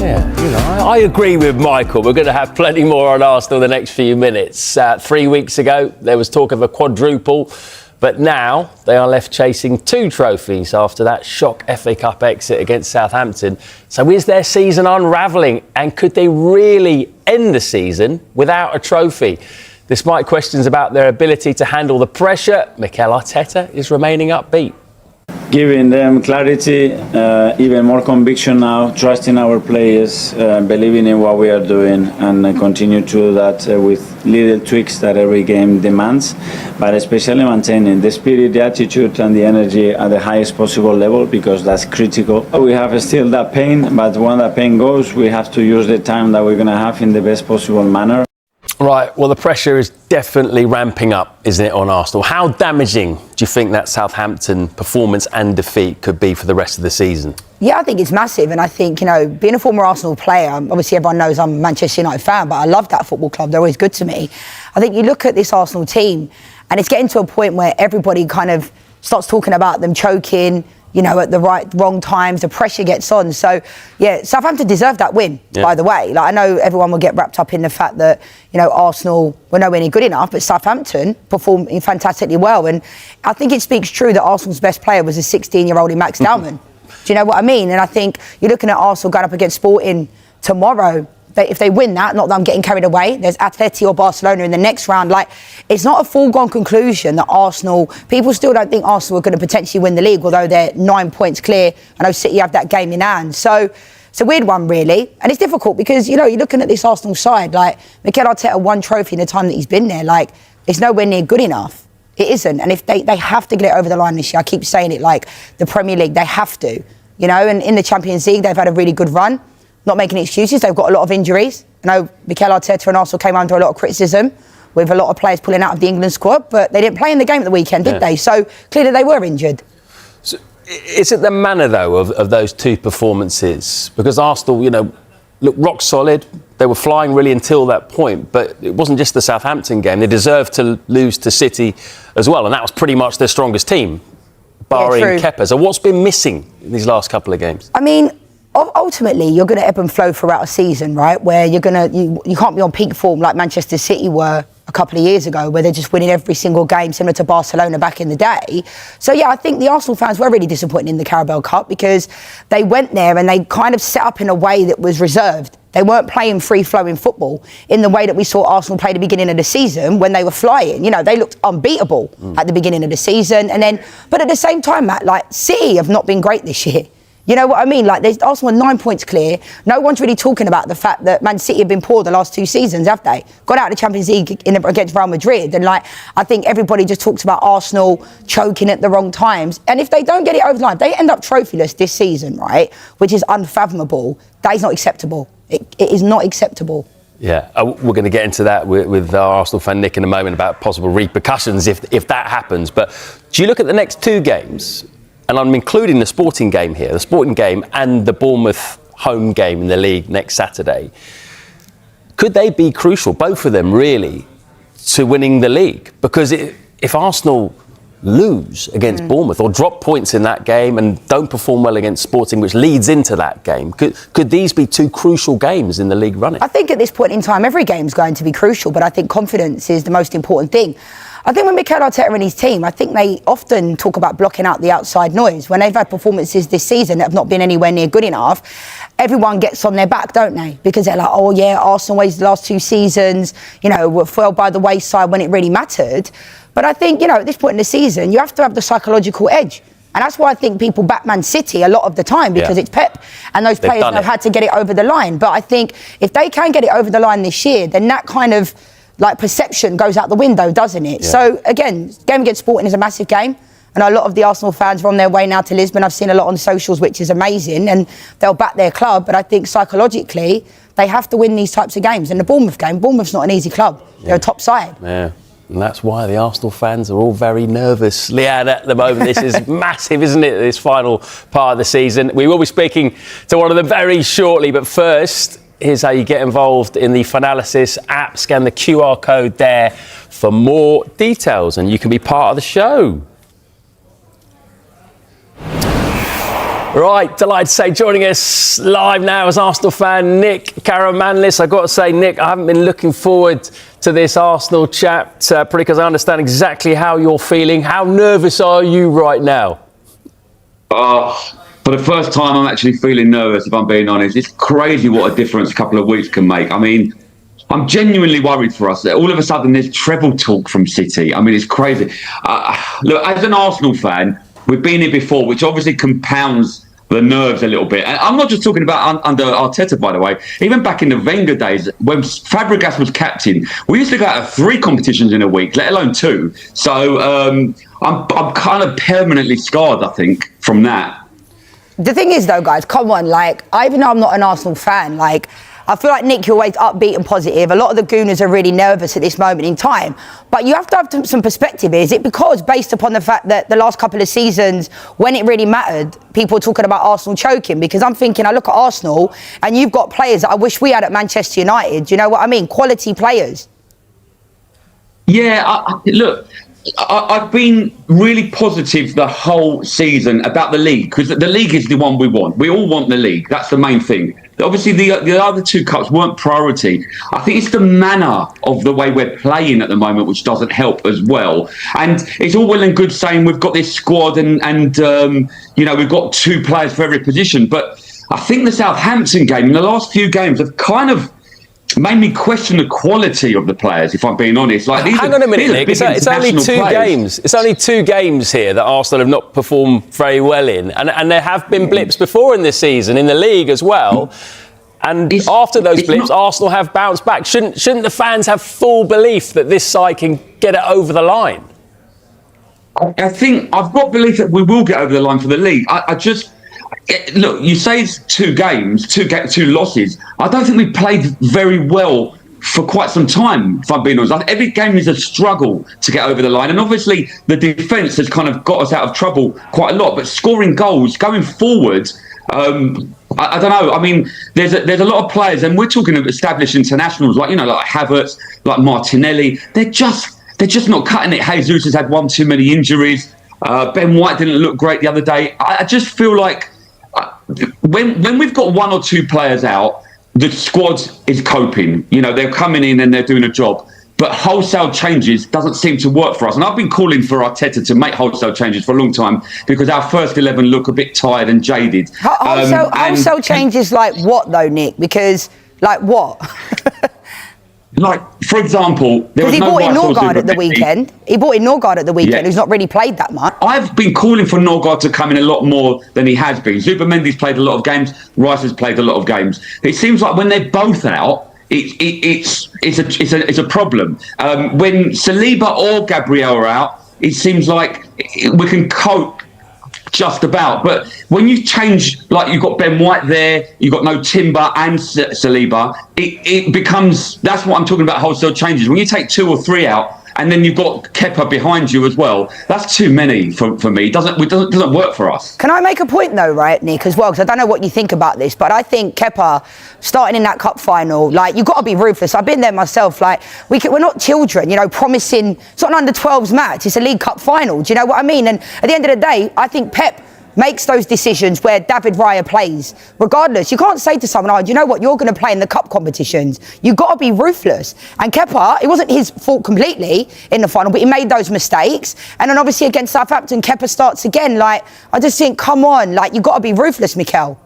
Yeah, I agree with Michael. We're going to have plenty more on Arsenal the next few minutes. 3 weeks ago, there was talk of a quadruple, but now they are left chasing 2 trophies after that shock FA Cup exit against Southampton. So is their season unravelling, and could they really end the season without a trophy? Despite questions about their ability to handle the pressure, Mikel Arteta is remaining upbeat. Giving them clarity, even more conviction now, trusting our players, believing in what we are doing, and continue to do that with little tweaks that every game demands, but especially maintaining the spirit, the attitude and the energy at the highest possible level, because that's critical. We have still that pain, but when that pain goes, we have to use the time that we're going to have in the best possible manner. Right, well, the pressure is definitely ramping up, isn't it, on Arsenal? How damaging do you think that Southampton performance and defeat could be for the rest of the season? Yeah, I think it's massive, and I think, being a former Arsenal player, obviously everyone knows I'm a Manchester United fan, but I love that football club. They're always good to me. I think you look at this Arsenal team, and it's getting to a point where everybody kind of starts talking about them choking, at the wrong times, the pressure gets on. So, yeah, Southampton deserved that win, by the way. I know everyone will get wrapped up in the fact that, Arsenal were nowhere near good enough, but Southampton performed fantastically well. And I think it speaks true that Arsenal's best player was a 16-year-old in Max Dowman. Do you know what I mean? And I think you're looking at Arsenal going up against Sporting tomorrow. If they win that, not that I'm getting carried away, there's Atleti or Barcelona in the next round. It's not a foregone conclusion that Arsenal, people still don't think Arsenal are going to potentially win the league, although they're 9 points clear. I know City have that game in hand. So it's a weird one, really. And it's difficult because, you're looking at this Arsenal side, Mikel Arteta won trophy in the time that he's been there. It's nowhere near good enough. It isn't. And if they have to get it over the line this year, I keep saying it, the Premier League, they have to, and in the Champions League, they've had a really good run. Not making excuses, they've got a lot of injuries. I know Mikel Arteta and Arsenal came under a lot of criticism with a lot of players pulling out of the England squad, but they didn't play in the game at the weekend, did they? So clearly they were injured. So, is it the manner, though, of those 2 performances? Because Arsenal, looked rock solid. They were flying really until that point, but it wasn't just the Southampton game. They deserved to lose to City as well, and that was pretty much their strongest team, barring Kepa. So what's been missing in these last couple of games? Ultimately, you're going to ebb and flow throughout a season, right? Where you can't be on peak form like Manchester City were a couple of years ago, where they're just winning every single game, similar to Barcelona back in the day. So, yeah, I think the Arsenal fans were really disappointed in the Carabao Cup because they went there and they kind of set up in a way that was reserved. They weren't playing free-flowing football in the way that we saw Arsenal play at the beginning of the season when they were flying. They looked unbeatable at the beginning of the season. But at the same time, Matt, City have not been great this year. You know what I mean? Arsenal are 9 points clear. No one's really talking about the fact that Man City have been poor the last 2 seasons, have they? Got out of the Champions League against Real Madrid. And, I think everybody just talks about Arsenal choking at the wrong times. And if they don't get it over the line, if they end up trophyless this season, right, which is unfathomable, that is not acceptable. It is not acceptable. Yeah, we're going to get into that with our Arsenal fan Nick in a moment about possible repercussions if that happens. But do you look at the next 2 games? And I'm including the Sporting game here, the Sporting game and the Bournemouth home game in the league next Saturday. Could they be crucial, both of them really, to winning the league? Because if Arsenal lose against Bournemouth or drop points in that game and don't perform well against Sporting, which leads into that game, could these be 2 crucial games in the league running? I think at this point in time, every game's going to be crucial, but I think confidence is the most important thing. I think when Mikel Arteta and his team, I think they often talk about blocking out the outside noise. When they've had performances this season that have not been anywhere near good enough, everyone gets on their back, don't they? Because they're like, oh yeah, Arsenal the last 2 seasons, were fell by the wayside when it really mattered. But I think, at this point in the season, you have to have the psychological edge. And that's why I think people back Man City a lot of the time, because it's Pep and those players have had to get it over the line. But I think if they can get it over the line this year, then that kind of perception goes out the window, doesn't it? Yeah. So, again, game against Sporting is a massive game. And a lot of the Arsenal fans are on their way now to Lisbon. I've seen a lot on socials, which is amazing. And they'll back their club. But I think psychologically, they have to win these types of games. And the Bournemouth game, Bournemouth's not an easy club. They're a top side. Yeah. And that's why the Arsenal fans are all very nervous, Leanne, at the moment. This is massive, isn't it, this final part of the season? We will be speaking to one of them very shortly. But first, here's how you get involved in the Finalysis app. Scan the QR code there for more details and you can be part of the show. Right, delighted to say joining us live now as Arsenal fan Nick Karamanlis. I've got to say, Nick, I haven't been looking forward to this Arsenal chat, pretty because I understand exactly how you're feeling. How nervous are you right now? For the first time, I'm actually feeling nervous, if I'm being honest. It's crazy what a difference a couple of weeks can make. I mean, I'm genuinely worried for us. All of a sudden, there's treble talk from City. I mean, it's crazy. Look, as an Arsenal fan, we've been here before, which obviously compounds the nerves a little bit. And I'm not just talking about under Arteta, by the way. Even back in the Wenger days, when Fabregas was captain, we used to go out of 3 competitions in a week, let alone 2. So I'm kind of permanently scarred, I think, from that. The thing is, though, guys, come on, like, even though I'm not an Arsenal fan, like, I feel like, Nick, you're always upbeat and positive. A lot of the Gooners are really nervous at this moment in time. But you have to have some perspective. Is it because, based upon the fact that the last couple of seasons, when it really mattered, people are talking about Arsenal choking? Because I'm thinking, I look at Arsenal, and you've got players that I wish we had at Manchester United. Do you know what I mean? Quality players. Yeah, look, I've been really positive the whole season about the league, because the league is the one we want. We all want the league. That's the main thing. Obviously, the other 2 cups weren't priority. I think it's the manner of the way we're playing at the moment which doesn't help as well. And it's all well and good saying we've got this squad and you know, we've got 2 players for every position. But I think the Southampton game, in the last few games, have kind of made me question the quality of the players, if I'm being honest. Like, hang on a minute, Nick. It's only 2 games. It's only 2 games here that Arsenal have not performed very well in, and there have been blips before in this season in the league as well. And after those blips, Arsenal have bounced back. Shouldn't the fans have full belief that this side can get it over the line? I think I've got belief that we will get over the line for the league. I just. Look, you say it's 2 games, 2 losses. I don't think we played very well for quite some time, if I'm being honest. Every game is a struggle to get over the line. And obviously, the defence has kind of got us out of trouble quite a lot. But scoring goals, going forward, I don't know. I mean, there's a lot of players, and we're talking of established internationals, like, you know, like Havertz, like Martinelli. They're just not cutting it. Jesus has had 1 too many injuries. Ben White didn't look great the other day. I just feel like when we've got 1 or 2 players out, the squad is coping. You know, they're coming in and they're doing a job. But wholesale changes doesn't seem to work for us. And I've been calling for Arteta to make wholesale changes for a long time, because our first 11 look a bit tired and jaded. Wholesale changes like what, though, Nick? Because, like what? Like, for example, there was he no brought in Norgard at the Zubimendi. weekend. He brought in Norgard at the weekend, who's not really played that much. I've been calling for Norgard to come in a lot more than he has been. Zubimendi's played a lot of games. Rice has played a lot of games. It seems like when they're both out, it's a problem. When Saliba or Gabriel are out, it seems like we can cope just about. But when you change, like, you've got Ben White there, you've got no Timber and Saliba, it becomes, that's what I'm talking about, wholesale changes. When you take 2 or 3 out, and then you've got Kepa behind you as well, that's too many for me. It doesn't work for us. Can I make a point, though, right, Nick, as well? Because I don't know what you think about this, but I think Kepa starting in that cup final, like, you've got to be ruthless. I've been there myself. Like, we're not children, you know, promising. It's not an under-12s match. It's a League Cup final. Do you know what I mean? And at the end of the day, I think Pep makes those decisions where David Raya plays. Regardless, you can't say to someone, oh, do you know what, you're going to play in the cup competitions. You've got to be ruthless. And Kepa, it wasn't his fault completely in the final, but he made those mistakes. And then obviously against Southampton, Kepa starts again. Like, I just think, come on, like, you've got to be ruthless, Mikel.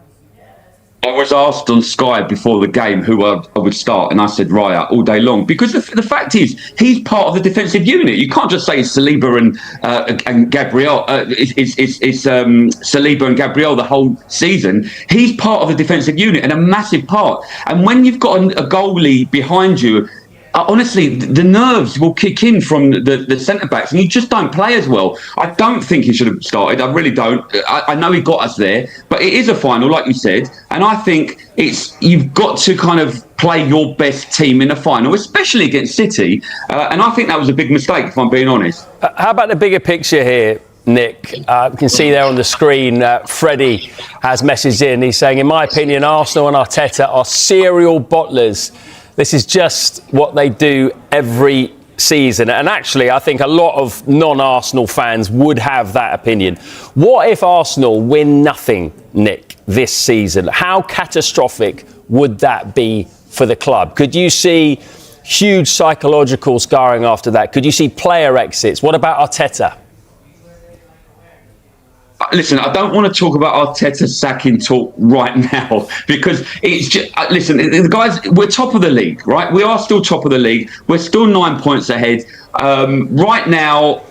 I was asked on Sky before the game who I would start, and I said Raya all day long, because the fact is he's part of the defensive unit. You can't just say it's Saliba and Gabriel. It's Saliba and Gabriel the whole season. He's part of the defensive unit and a massive part. And when you've got a goalie behind you, honestly, the nerves will kick in from the centre-backs, and you just don't play as well. I don't think he should have started. I really don't. I know he got us there, but it is a final, like you said, and I think you've got to kind of play your best team in a final, especially against City, and I think that was a big mistake, if I'm being honest. How about the bigger picture here, Nick? You can see there on the screen, Freddie has messaged in. He's saying, in my opinion, Arsenal and Arteta are serial bottlers. This is just what they do every season, and actually I think a lot of non-Arsenal fans would have that opinion. What if Arsenal win nothing, Nick, this season? How catastrophic would that be for the club? Could you see huge psychological scarring after that? Could you see player exits? What about Arteta? Listen, I don't want to talk about Arteta sacking talk right now because it's just, listen, the guys, we're top of the league, right? We are still top of the league. We're still 9 points ahead. Right now,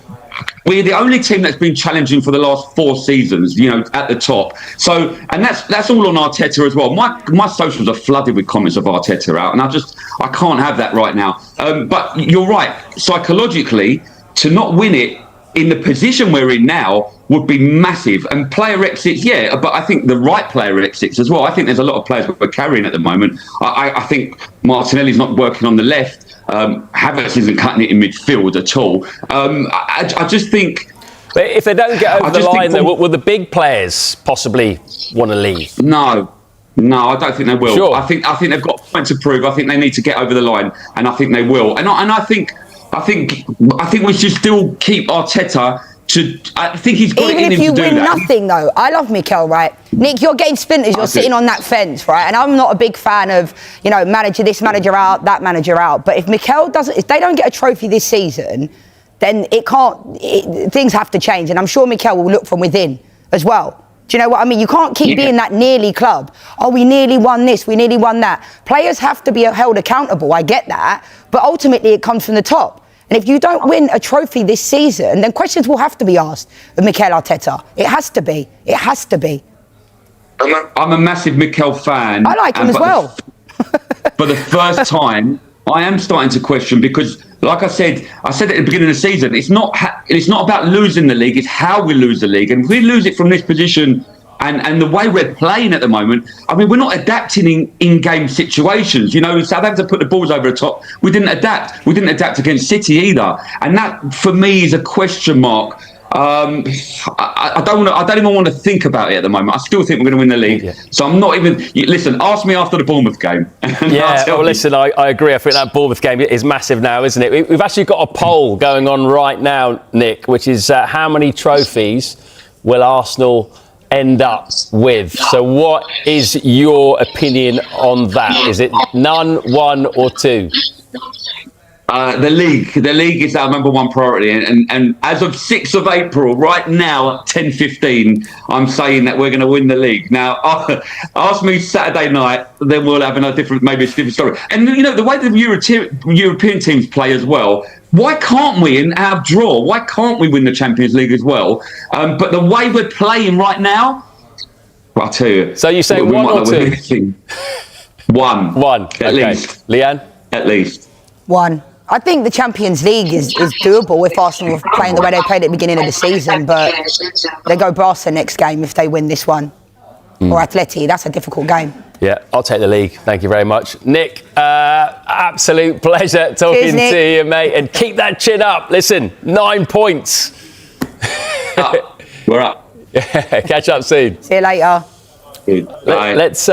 we're the only team that's been challenging for the last 4 seasons, at the top. So, and that's all on Arteta as well. My socials are flooded with comments of Arteta out, and I can't have that right now. But you're right. Psychologically, to not win it in the position we're in now would be massive. And player exits, yeah, but I think the right player exits as well. I think there's a lot of players we're carrying at the moment. I think Martinelli's not working on the left. Havertz isn't cutting it in midfield at all. I just think... But if they don't get over the line, though, will the big players possibly want to leave? No, I don't think they will. Sure. I think they've got a point to prove. I think they need to get over the line, and I think they will. And I think we should still keep Arteta. I think he's got Even it in if him you to do win that. nothing, though, I love Mikel, right? Nick, you're getting splinters. You're sitting on that fence, right? And I'm not a big fan of, manager this, manager out, that manager out. But if if they don't get a trophy this season, then things have to change. And I'm sure Mikel will look from within as well. Do you know what I mean? You can't keep being that nearly club. Oh, we nearly won this, we nearly won that. Players have to be held accountable. I get that. But ultimately, it comes from the top. And if you don't win a trophy this season, then questions will have to be asked of Mikel Arteta. It has to be. It has to be. I'm a massive Mikel fan. I like him as well. For the first time, I am starting to question because, like I said at the beginning of the season, it's not about losing the league, it's how we lose the league. And if we lose it from this position and the way we're playing at the moment, I mean, we're not adapting in-game situations. Southampton put the balls over the top. We didn't adapt. We didn't adapt against City either. And that, for me, is a question mark. I don't even want to think about it at the moment. I still think we're going to win the league. Yeah. So I'm not even... Listen, ask me after the Bournemouth game. Yeah, well, listen, I agree. I think that Bournemouth game is massive now, isn't it? We've actually got a poll going on right now, Nick, which is how many trophies will Arsenal end up with? So what is your opinion on that? Is it none, 1 or 2? The league is our number one priority, and as of 6th of April, right now at 10:15, I'm saying that we're going to win the league. Now, ask me Saturday night, then we'll have maybe a different story. And the way the European teams play as well. Why can't we in our draw? Why can't we win the Champions League as well? But the way we're playing right now, well, I'll tell you. So you say 1 or 2? 1. 1. At least. Leanne? At least. 1. I think the Champions League is doable if Arsenal are playing the way they played at the beginning of the season, but they go Barca next game if they win this one. Or Atleti, that's a difficult game. Yeah, I'll take the league. Thank you very much. Nick, absolute pleasure talking to you, mate. And keep that chin up. Listen, 9 points. We're up. Catch up soon. See you later. Bye. Let's...